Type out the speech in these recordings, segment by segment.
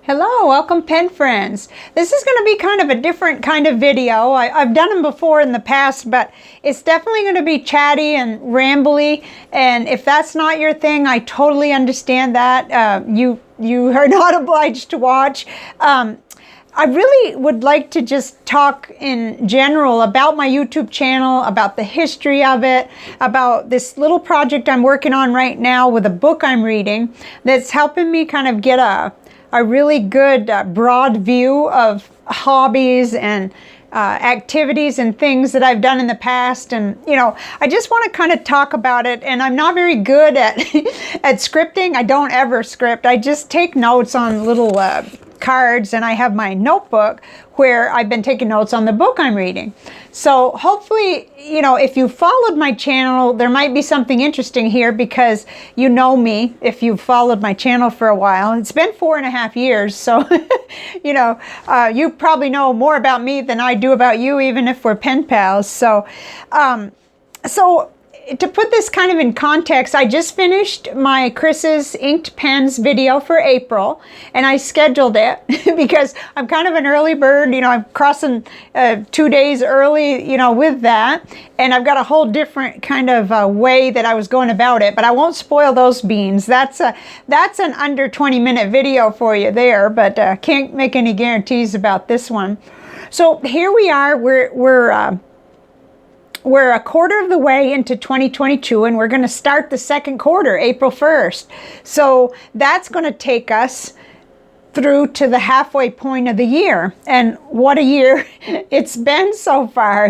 Hello, welcome pen friends. This is going to be kind of a different kind of video. I've done them before in the past, but it's definitely going to be chatty and rambly. And if that's not your thing, I totally understand that. You are not obliged to watch. I really would like to just talk in general about my YouTube channel, about the history of it, about this little project I'm working on right now with a book I'm reading that's helping me kind of get a really good broad view of hobbies and activities and things that I've done in the past. And, I just want to kind of talk about it. And I'm not very good at, at scripting. I don't ever script. I just take notes on little cards, and I have my notebook where I've been taking notes on the book I'm reading. So hopefully, if you followed my channel, there might be something interesting here because you know me if you've followed my channel for a while. It's been 4.5 years, so you probably know more about me than I do about you, even if we're pen pals. So to put this kind of in context, I just finished my Chris's inked pens video for April, and I scheduled it because I'm kind of an early bird. I'm crossing 2 days early, with that, and I've got a whole different kind of way that I was going about it, but I won't spoil those beans. That's an under 20-minute video for you there, but can't make any guarantees about this one. So here we are. We're a quarter of the way into 2022, and we're going to start the second quarter, April 1st. So that's going to take us through to the halfway point of the year. And what a year it's been so far,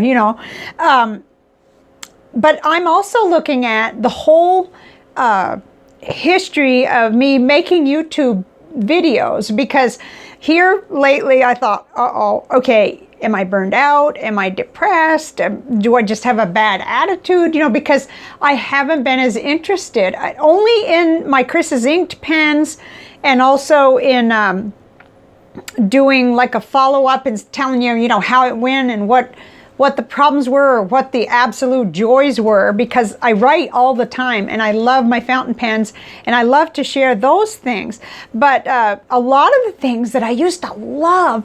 But I'm also looking at the whole history of me making YouTube videos, because here lately I thought, okay, am I burned out? Am I depressed? Do I just have a bad attitude? Because I haven't been as interested. Only in my Chris's inked pens, and also in doing like a follow-up and telling you, how it went and what the problems were or what the absolute joys were, because I write all the time and I love my fountain pens and I love to share those things. But a lot of the things that I used to love,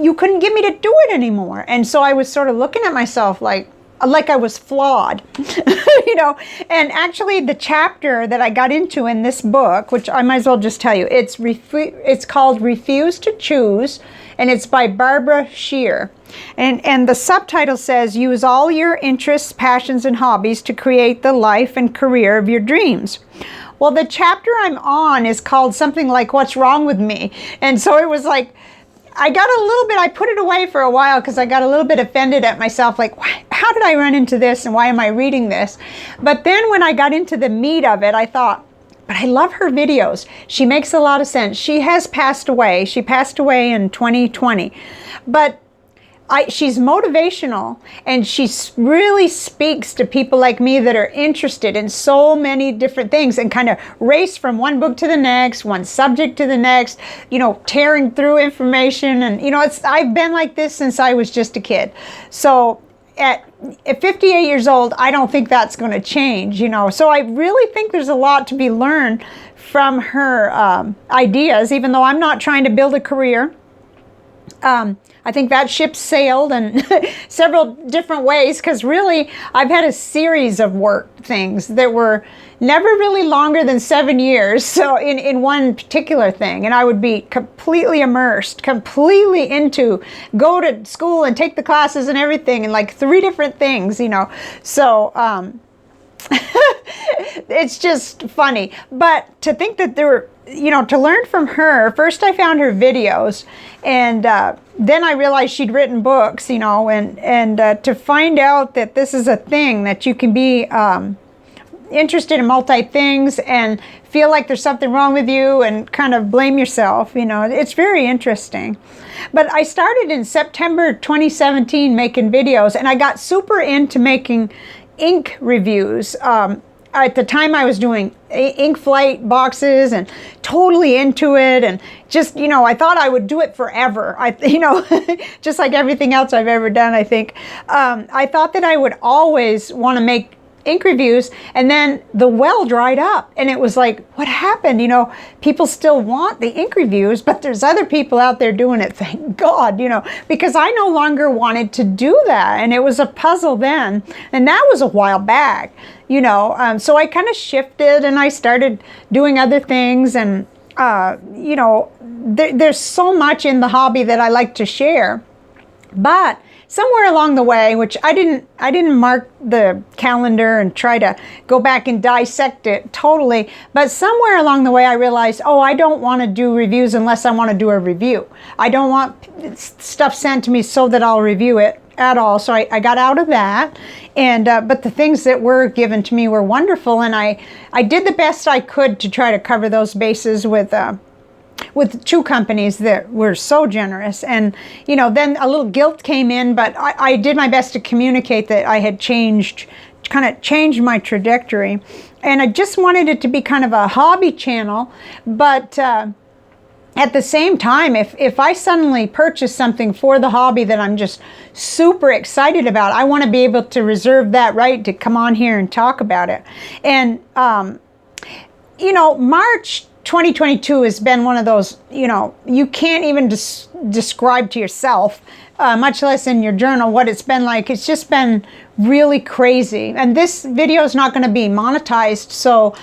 you couldn't get me to do it anymore. And so I was sort of looking at myself like I was flawed, and actually the chapter that I got into in this book, which I might as well just tell you, it's called Refuse to Choose, and it's by Barbara Sher. And the subtitle says, use all your interests, passions, and hobbies to create the life and career of your dreams. Well, the chapter I'm on is called something like What's Wrong with Me? And so it was like, I put it away for a while because I got a little bit offended at myself, like, how did I run into this and why am I reading this? But then when I got into the meat of it, I thought, but I love her videos. She makes a lot of sense. She has passed away. She passed away in 2020. But she's motivational, and she really speaks to people like me that are interested in so many different things and kind of race from one book to the next, one subject to the next, tearing through information. And, I've been like this since I was just a kid. So at 58 years old, I don't think that's going to change, So I really think there's a lot to be learned from her ideas, even though I'm not trying to build a career. I think that ship sailed in several different ways, because really I've had a series of work things that were never really longer than 7 years. So in one particular thing, and I would be completely immersed, completely into, go to school and take the classes and everything, and like 3 different things, So it's just funny. But to think that there were, to learn from her, first I found her videos, and then I realized she'd written books, and to find out that this is a thing, that you can be interested in multi things and feel like there's something wrong with you and kind of blame yourself, it's very interesting. But I started in September 2017 making videos, and I got super into making ink reviews. At the time I was doing ink flight boxes and totally into it, and just, I thought I would do it forever. Just like everything else I've ever done, I think. I thought that I would always want to make ink reviews, and then the well dried up, and it was like, what happened? You know, people still want the ink reviews, but there's other people out there doing it, thank God, you know, because I no longer wanted to do that, and it was a puzzle then, and that was a while back, you know. So I kind of shifted, and I started doing other things, and you know, there's so much in the hobby that I like to share, but somewhere along the way, which I didn't mark the calendar and try to go back and dissect it totally, but somewhere along the way I realized, oh, I don't want to do reviews unless I want to do a review. I don't want stuff sent to me so that I'll review it at all. So I got out of that, and but the things that were given to me were wonderful, and I did the best I could to try to cover those bases with two companies that were so generous. And you know, then a little guilt came in, but I did my best to communicate that I had kind of changed my trajectory, and I just wanted it to be kind of a hobby channel, but at the same time, if I suddenly purchase something for the hobby that I'm just super excited about, I want to be able to reserve that right to come on here and talk about it. And you know, March 2022 has been one of those, you know, you can't even describe to yourself, much less in your journal, what it's been like. It's just been really crazy. And this video is not going to be monetized, so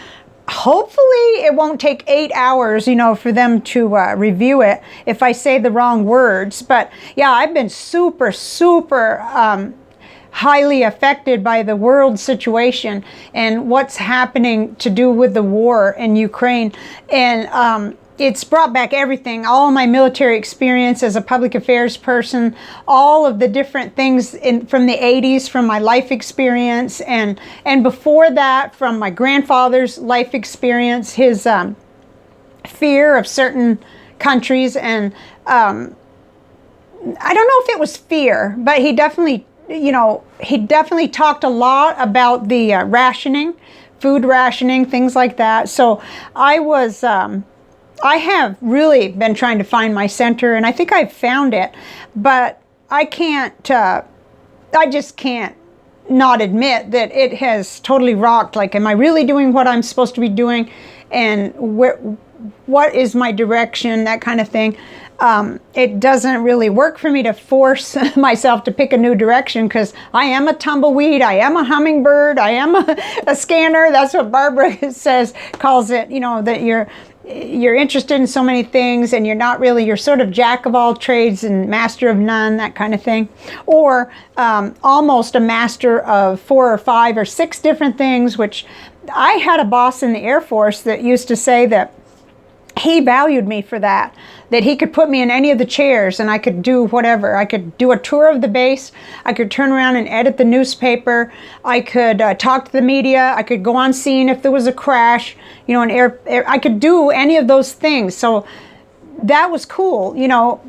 hopefully it won't take 8 hours, you know, for them to review it if I say the wrong words. But yeah, I've been super highly affected by the world situation and what's happening to do with the war in Ukraine. And it's brought back everything, all my military experience as a public affairs person, all of the different things from the 80s, from my life experience, and before that, from my grandfather's life experience, his fear of certain countries. And I don't know if it was fear, but he definitely, you know, he definitely talked a lot about the rationing, food rationing, things like that. So I have really been trying to find my center, and I think I've found it, but I just can't not admit that it has totally rocked. Like, am I really doing what I'm supposed to be doing? And what is my direction? That kind of thing. It doesn't really work for me to force myself to pick a new direction, because I am a tumbleweed, I am a hummingbird, I am a scanner. That's what Barbara calls it, you know, that you're interested in so many things, and you're sort of jack of all trades and master of none, that kind of thing. Or almost a master of 4 or 5 or 6 different things, which I had a boss in the Air Force that used to say that he valued me for that he could put me in any of the chairs and I could do whatever. I could do a tour of the base, I could turn around and edit the newspaper, I could talk to the media, I could go on scene if there was a crash, you know, I could do any of those things. So that was cool, you know.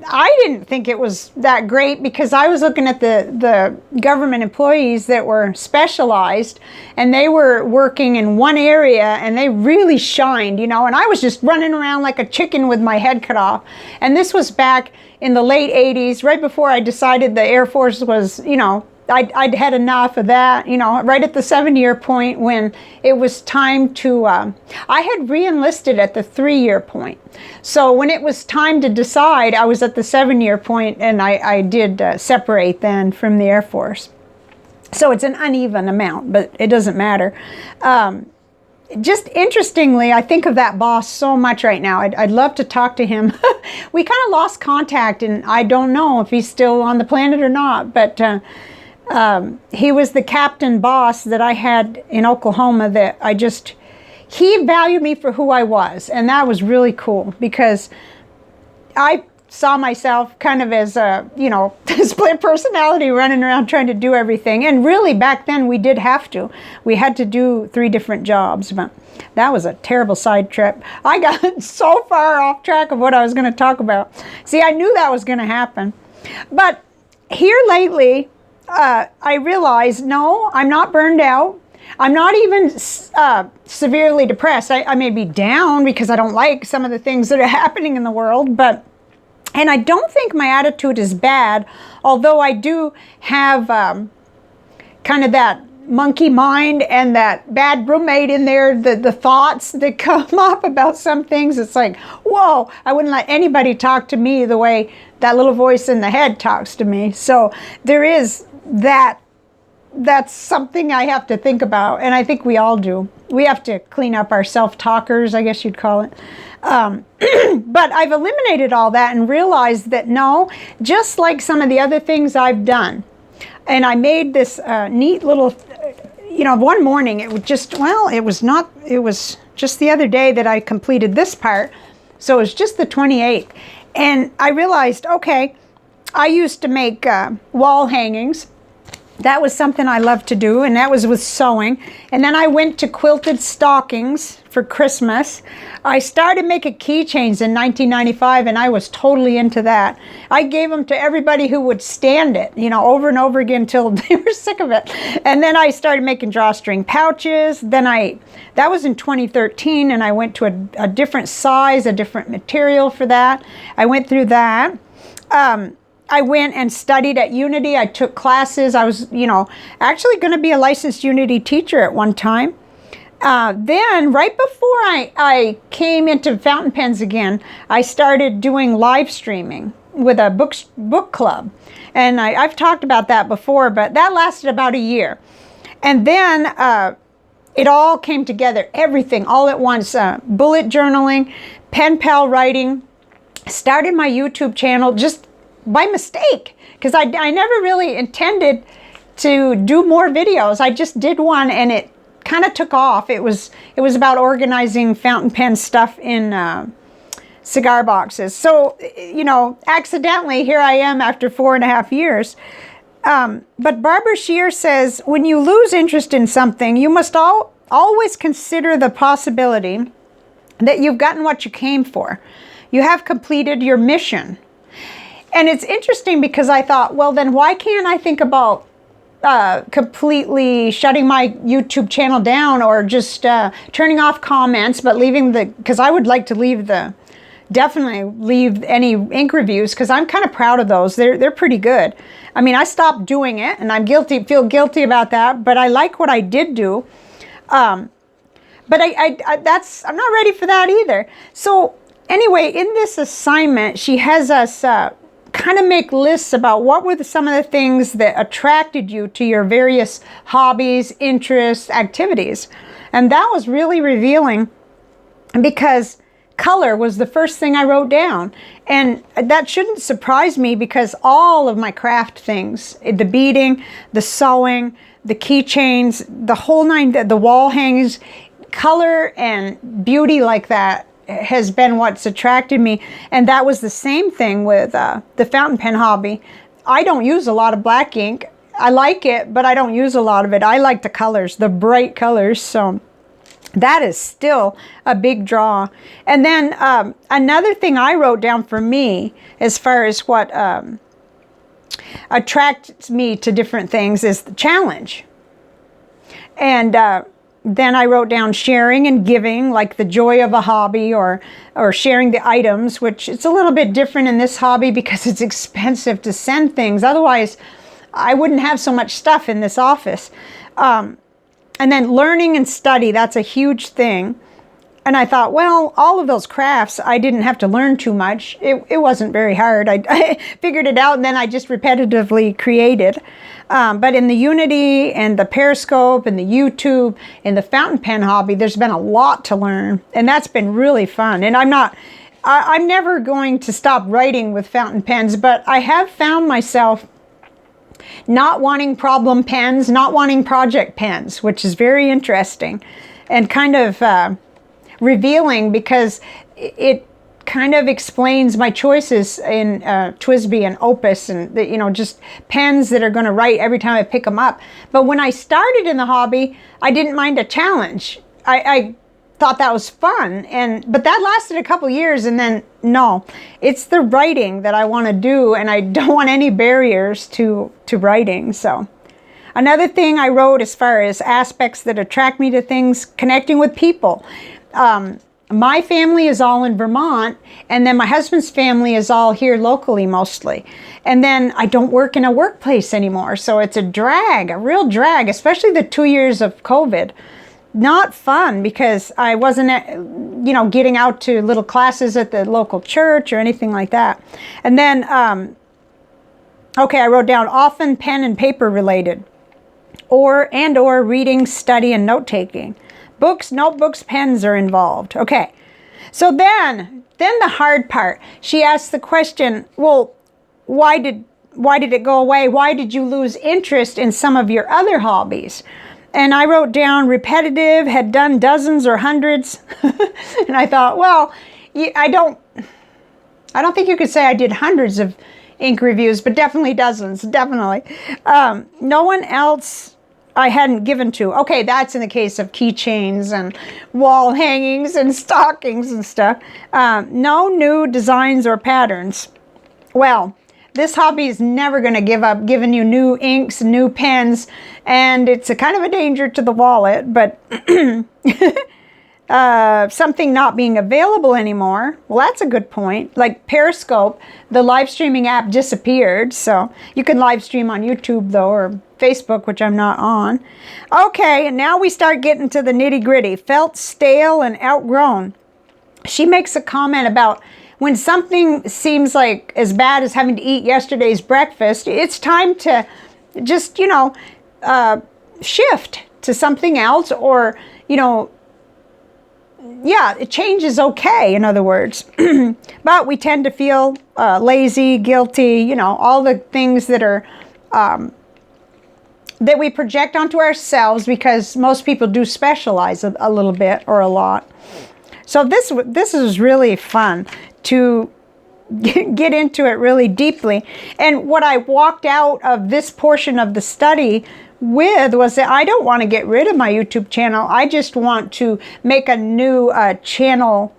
I didn't think it was that great, because I was looking at the government employees that were specialized, and they were working in one area and they really shined, you know, and I was just running around like a chicken with my head cut off. And this was back in the late 80s, right before I decided the Air Force was, you know, I'd had enough of that, you know, right at the 7-year point when it was time to, I had re-enlisted at the 3-year point. So when it was time to decide, I was at the 7-year point, and I did separate then from the Air Force. So it's an uneven amount, but it doesn't matter. Just interestingly, I think of that boss so much right now. I'd love to talk to him. We kind of lost contact, and I don't know if he's still on the planet or not, but he was the captain boss that I had in Oklahoma that he valued me for who I was. And that was really cool, because I saw myself kind of as a, you know, split personality, running around trying to do everything. And really back then we did have to. We had to do 3 different jobs, but that was a terrible side trip. I got so far off track of what I was going to talk about. See, I knew that was going to happen. But here lately, I realized, no, I'm not burned out. I'm not even severely depressed. I may be down because I don't like some of the things that are happening in the world, and I don't think my attitude is bad, although I do have kind of that monkey mind and that bad roommate in there, the thoughts that come up about some things, it's like, whoa, I wouldn't let anybody talk to me the way that little voice in the head talks to me. So there is that. That's something I have to think about, and I think we all do. We have to clean up our self-talkers, I guess you'd call it. But I've eliminated all that and realized that no, just like some of the other things I've done, and I made this neat little, one morning, it was just the other day that I completed this part, so it was just the 28th, and I realized, okay, I used to make wall hangings. That was something I loved to do, and that was with sewing. And then I went to quilted stockings for Christmas. I started making keychains in 1995, and I was totally into that. I gave them to everybody who would stand it, over and over again until they were sick of it. And then I started making drawstring pouches. That was in 2013, and I went to a different size, a different material for that. I went through that. I went and studied at Unity. I took classes. I was, actually going to be a licensed Unity teacher at one time. Then, right before I came into fountain pens again, I started doing live streaming with a book club. And I've talked about that before, but that lasted about a year. And then it all came together, everything, all at once. Bullet journaling, pen pal writing, started my YouTube channel just by mistake, because I never really intended to do more videos. I just did one and it kind of took off. It was about organizing fountain pen stuff in cigar boxes. So, accidentally, here I am after 4.5 years. But Barbara Sher says, when you lose interest in something, you must always consider the possibility that you've gotten what you came for. You have completed your mission. And it's interesting because I thought, well, then why can't I think about completely shutting my YouTube channel down, or just turning off comments, but leaving because I would like to definitely leave any ink reviews, because I'm kind of proud of those. They're pretty good. I mean, I stopped doing it, and feel guilty about that, but I like what I did do. But I'm not ready for that either. So anyway, in this assignment, she has us kind of make lists about what were some of the things that attracted you to your various hobbies, interests, activities. And that was really revealing, because color was the first thing I wrote down. And that shouldn't surprise me, because all of my craft things, the beading, the sewing, the keychains, the whole nine, the wall hangings, color and beauty like that has been what's attracted me. And that was the same thing with the fountain pen hobby. I don't use a lot of black ink. I like it, but I don't use a lot of it. I like the colors, the bright colors. So that is still a big draw. And then another thing I wrote down for me, as far as what attracts me to different things, is the challenge. And then I wrote down sharing and giving, like the joy of a hobby, or sharing the items, which it's a little bit different in this hobby because it's expensive to send things. Otherwise, I wouldn't have so much stuff in this office. And then learning and study, that's a huge thing. And I thought, well, all of those crafts, I didn't have to learn too much. It wasn't very hard. I figured it out, and then I just repetitively created. But in the Unity and the Periscope and the YouTube and the fountain pen hobby, there's been a lot to learn. And that's been really fun. And I'm never going to stop writing with fountain pens, but I have found myself not wanting problem pens, not wanting project pens, which is very interesting and kind of revealing, because it kind of explains my choices in TWSBI and Opus, and just pens that are going to write every time I pick them up. But when I started in the hobby, I didn't mind a challenge. I thought that was fun, but that lasted a couple years, and then no, it's the writing that I want to do, and I don't want any barriers to writing. So another thing I wrote, as far as aspects that attract me to things, connecting with people. my family is all in Vermont, and then my husband's family is all here locally mostly. And then I don't work in a workplace anymore, so it's a drag, a real drag, especially the 2 years of COVID. Not fun, because I wasn't, getting out to little classes at the local church or anything like that. And then, I wrote down often pen and paper related, or reading, study, and note-taking. Books, notebooks, pens are involved. Okay, so then the hard part. She asked the question, well, why did it go away? Why did you lose interest in some of your other hobbies? And I wrote down repetitive, had done dozens or hundreds. And I thought, well, I don't think you could say I did hundreds of ink reviews, but definitely dozens, definitely. No one else I hadn't given to. Okay, that's in the case of keychains and wall hangings and stockings and stuff. No new designs or patterns. Well, this hobby is never going to give up giving you new inks, new pens, and it's a kind of a danger to the wallet, but something not being available anymore. Well, that's a good point. Like Periscope, the live streaming app disappeared, so you can live stream on YouTube though, or Facebook, which I'm not on. Okay, and now we start getting to the nitty-gritty. Felt stale and outgrown. She makes a comment about when something seems like as bad as having to eat yesterday's breakfast, it's time to just, shift to something else, or, change is okay, in other words. But we tend to feel lazy, guilty, all the things that are that we project onto ourselves, because most people do specialize a little bit or a lot. So this is really fun to get into it really deeply. And what I walked out of this portion of the study with was that I don't want to get rid of my YouTube channel. I just want to make a new channel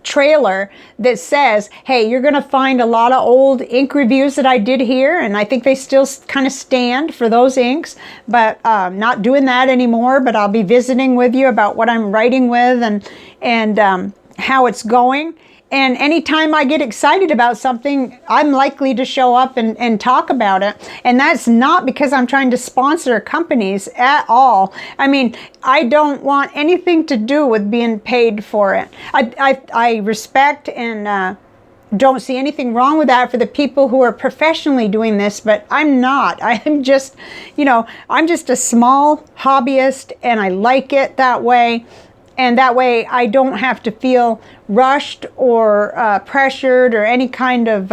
trailer that says, hey, you're going to find a lot of old ink reviews that I did here, and I think they still kind of stand for those inks, but not doing that anymore. But I'll be visiting with you about what I'm writing with and how it's going. And anytime I get excited about something, I'm likely to show up and talk about it. And that's not because I'm trying to sponsor companies at all. I mean, I don't want anything to do with being paid for it. I respect and don't see anything wrong with that for the people who are professionally doing this, but I'm not. I'm just, I'm just a small hobbyist, and I like it that way. And that way I don't have to feel rushed or pressured or any kind of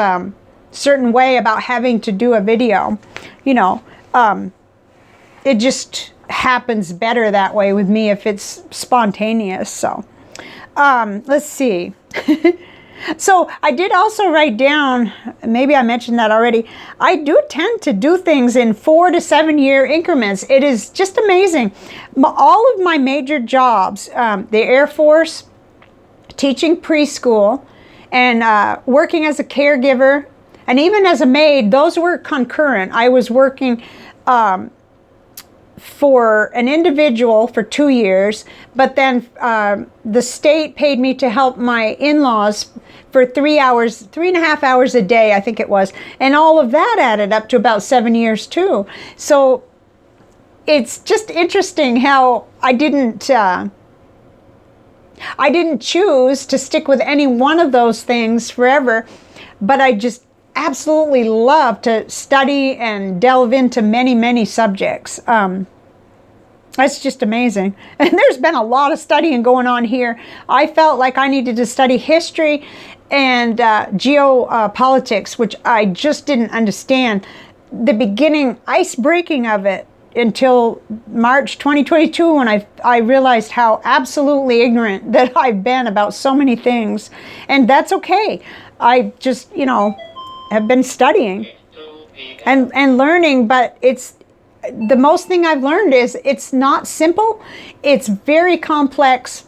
certain way about having to do a video. It just happens better that way with me if it's spontaneous. So let's see. So I did also write down, maybe I mentioned that already, I do tend to do things in 4 to 7 year increments. It is just amazing. All of my major jobs, the Air Force, teaching preschool, and working as a caregiver, and even as a maid, those were concurrent. I was working for an individual for 2 years, but then the state paid me to help my in-laws for 3.5 hours a day, I think it was. And all of that added up to about 7 years too. So it's just interesting how I didn't choose to stick with any one of those things forever, but I just absolutely love to study and delve into many, many subjects. That's just amazing. And there's been a lot of studying going on here. I felt like I needed to study history and geopolitics, which I just didn't understand. The beginning ice breaking of it until March 2022, when I realized how absolutely ignorant that I've been about so many things. And that's okay. I just, have been studying and learning, but the most thing I've learned is it's not simple. It's very complex,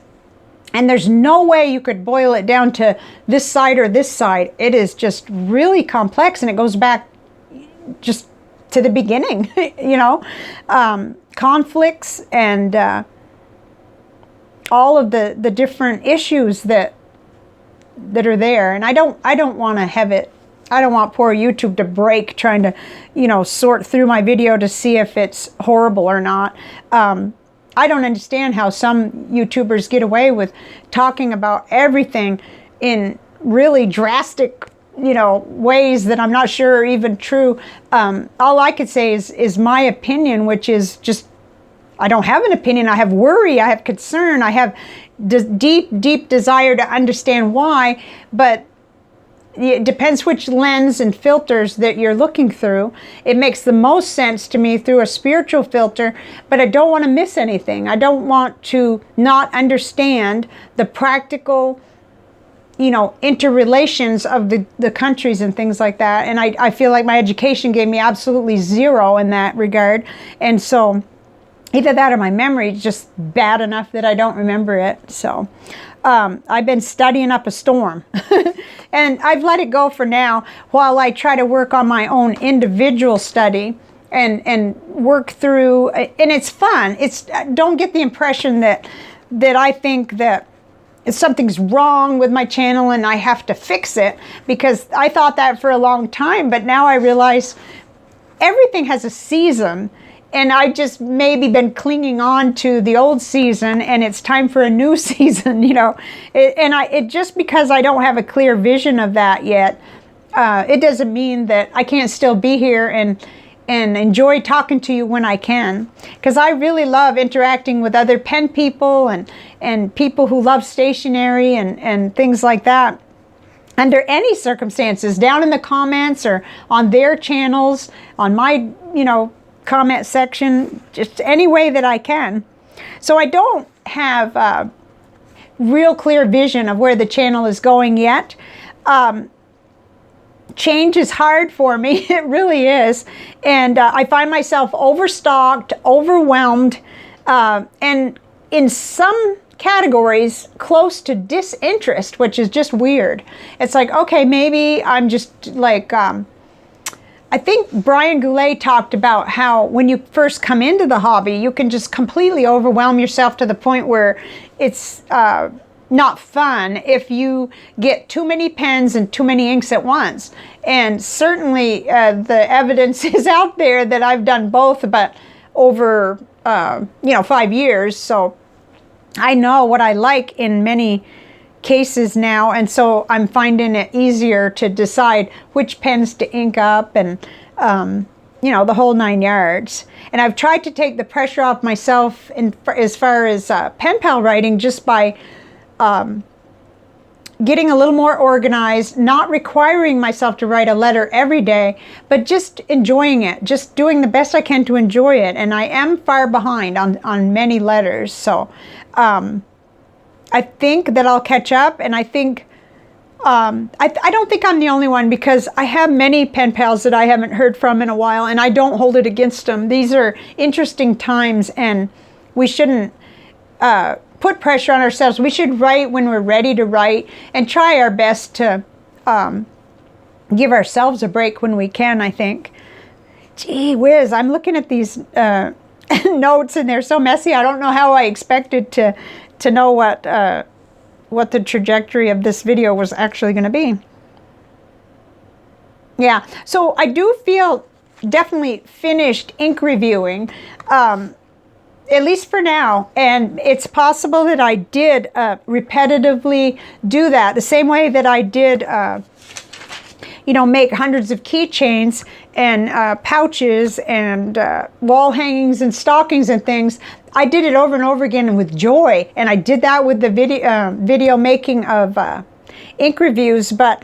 and there's no way you could boil it down to this side or this side. It is just really complex, and it goes back just to the beginning, conflicts and all of the different issues that are there. And I don't want to have it, I don't want poor YouTube to break trying to, sort through my video to see if it's horrible or not. I don't understand how some YouTubers get away with talking about everything in really drastic, ways that I'm not sure are even true. All I could say is my opinion, which is just, I don't have an opinion. I have worry, I have concern, I have deep desire to understand why, but it depends which lens and filters that you're looking through. It makes the most sense to me through a spiritual filter, but I don't want to miss anything. I don't want to not understand the practical, interrelations of the countries and things like that. And I feel like my education gave me absolutely zero in that regard. And so either that or my memory is just bad enough that I don't remember it. So I've been studying up a storm. And I've let it go for now while I try to work on my own individual study and work through, and it's fun. Don't get the impression that I think that something's wrong with my channel and I have to fix it, because I thought that for a long time, but now I realize everything has a season. And I just maybe been clinging on to the old season, and it's time for a new season, It just because I don't have a clear vision of that yet, it doesn't mean that I can't still be here and enjoy talking to you when I can. Because I really love interacting with other pen people and people who love stationery and things like that. Under any circumstances, down in the comments or on their channels, on my, comment section, just any way that I can. So I don't have a real clear vision of where the channel is going yet. Change is hard for me. It really is. And I find myself overstocked, overwhelmed, and in some categories close to disinterest, which is just weird. It's like, okay, maybe I'm just like, I think Brian Goulet talked about how when you first come into the hobby, you can just completely overwhelm yourself to the point where it's not fun if you get too many pens and too many inks at once. And certainly the evidence is out there that I've done both, but over 5 years. So I know what I like in many cases now, and so I'm finding it easier to decide which pens to ink up and the whole 9 yards. And I've tried to take the pressure off myself as far as pen pal writing just by getting a little more organized, not requiring myself to write a letter every day, but just enjoying it, just doing the best I can to enjoy it. And I am far behind on many letters, so I think that I'll catch up, and I think, I don't think I'm the only one, because I have many pen pals that I haven't heard from in a while, and I don't hold it against them. These are interesting times, and we shouldn't put pressure on ourselves. We should write when we're ready to write, and try our best to give ourselves a break when we can, I think. Gee whiz, I'm looking at these notes, and they're so messy. I don't know how I expected to know what the trajectory of this video was actually going to be. Yeah, so I do feel definitely finished ink reviewing, at least for now. And it's possible that I did repetitively do that the same way that I did make hundreds of keychains and pouches and wall hangings and stockings and things. I did it over and over again with joy, and I did that with the video making of ink reviews, but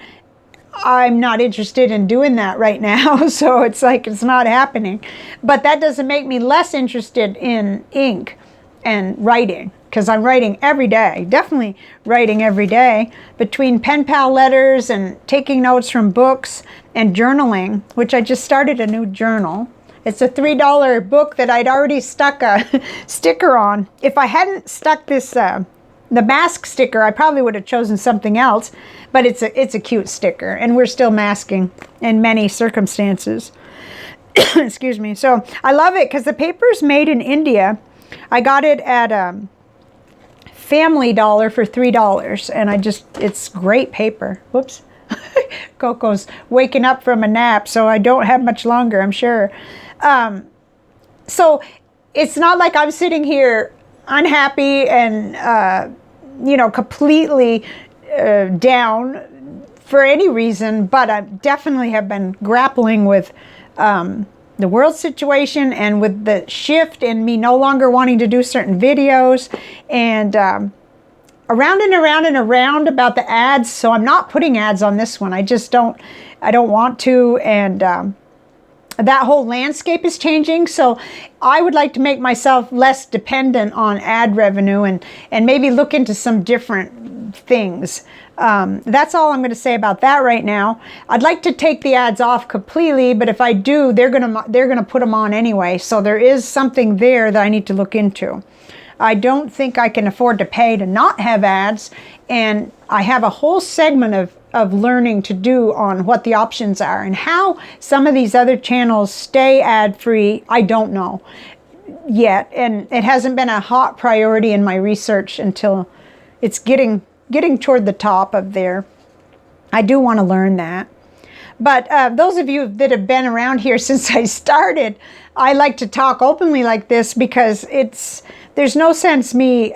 I'm not interested in doing that right now, so it's like it's not happening. But that doesn't make me less interested in ink and writing, because I'm writing every day, definitely writing every day, between pen pal letters and taking notes from books and journaling, which I just started a new journal. It's a $3 book that I'd already stuck a sticker on. If I hadn't stuck this, the mask sticker, I probably would have chosen something else, but it's a cute sticker, and we're still masking in many circumstances. Excuse me. So I love it because the paper is made in India. I got it at Family Dollar for $3. And it's great paper. Whoops. Coco's waking up from a nap, so I don't have much longer, I'm sure. So it's not like I'm sitting here unhappy and, completely down for any reason, but I definitely have been grappling with the world situation and with the shift in me no longer wanting to do certain videos, and around and around and around about the ads. So I'm not putting ads on this one. I don't want to, and that whole landscape is changing. So I would like to make myself less dependent on ad revenue and maybe look into some different things. That's all I'm going to say about that right now. I'd like to take the ads off completely, but if I do, they're gonna put them on anyway. So there is something there that I need to look into. I don't think I can afford to pay to not have ads, and I have a whole segment of learning to do on what the options are and how some of these other channels stay ad-free. I don't know yet, and it hasn't been a hot priority in my research until it's getting toward the top of there. I do want to learn that. But those of you that have been around here since I started, I like to talk openly like this because there's no sense me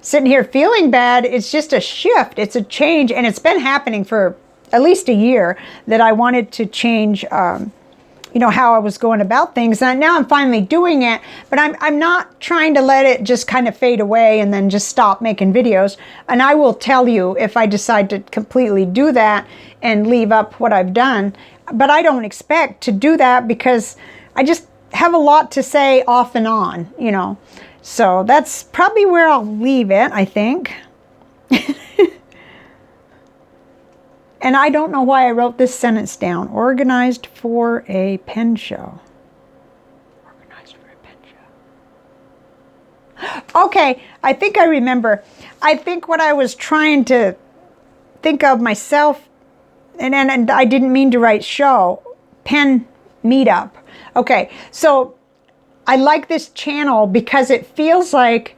sitting here feeling bad. It's just a shift. It's a change, and it's been happening for at least a year that I wanted to change how I was going about things. And now I'm finally doing it, but I'm not trying to let it just kind of fade away and then just stop making videos. And I will tell you if I decide to completely do that and leave up what I've done. But I don't expect to do that because I just have a lot to say off and on, So that's probably where I'll leave it, I think. And I don't know why I wrote this sentence down. Organized for a pen show. Organized for a pen show. Okay, I think I remember. I think what I was trying to think of myself, and I didn't mean to write show, pen meetup. Okay, so I like this channel because it feels like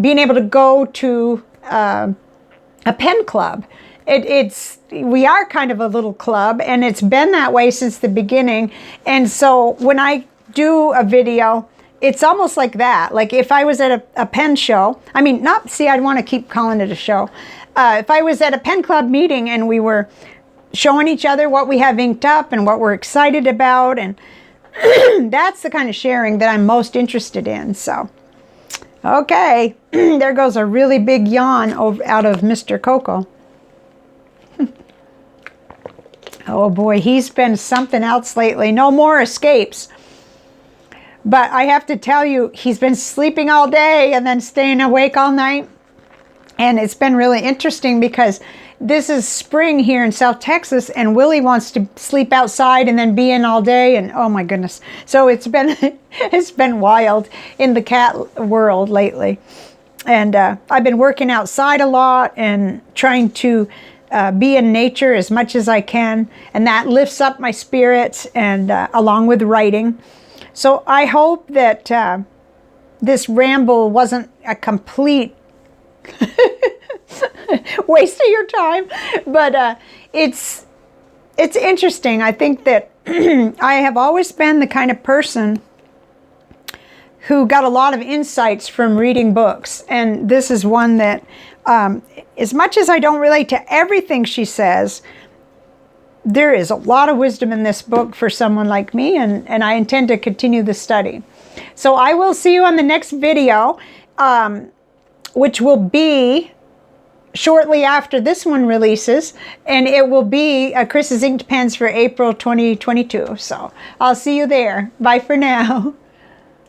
being able to go to a pen club. We are kind of a little club, and it's been that way since the beginning. And so when I do a video, it's almost like that. Like if I was at a pen show, I'd want to keep calling it a show. If I was at a pen club meeting and we were showing each other what we have inked up and what we're excited about, and that's the kind of sharing that I'm most interested in. So, okay, there goes a really big yawn out of Mr. Coco. Oh boy, he's been something else lately. No more escapes. But I have to tell you, he's been sleeping all day and then staying awake all night. And it's been really interesting because this is spring here in South Texas, and Willie wants to sleep outside and then be in all day, and oh my goodness. So it's been wild in the cat world lately. And I've been working outside a lot and trying to be in nature as much as I can, and that lifts up my spirits, and along with writing. So I hope that this ramble wasn't a complete waste of your time, but it's interesting. I think that I have always been the kind of person who got a lot of insights from reading books, and this is one that as much as I don't relate to everything she says, there is a lot of wisdom in this book for someone like me, and I intend to continue the study. So I will see you on the next video, which will be shortly after this one releases, and it will be Chris's Inked Pens for April 2022. So I'll see you there. Bye for now.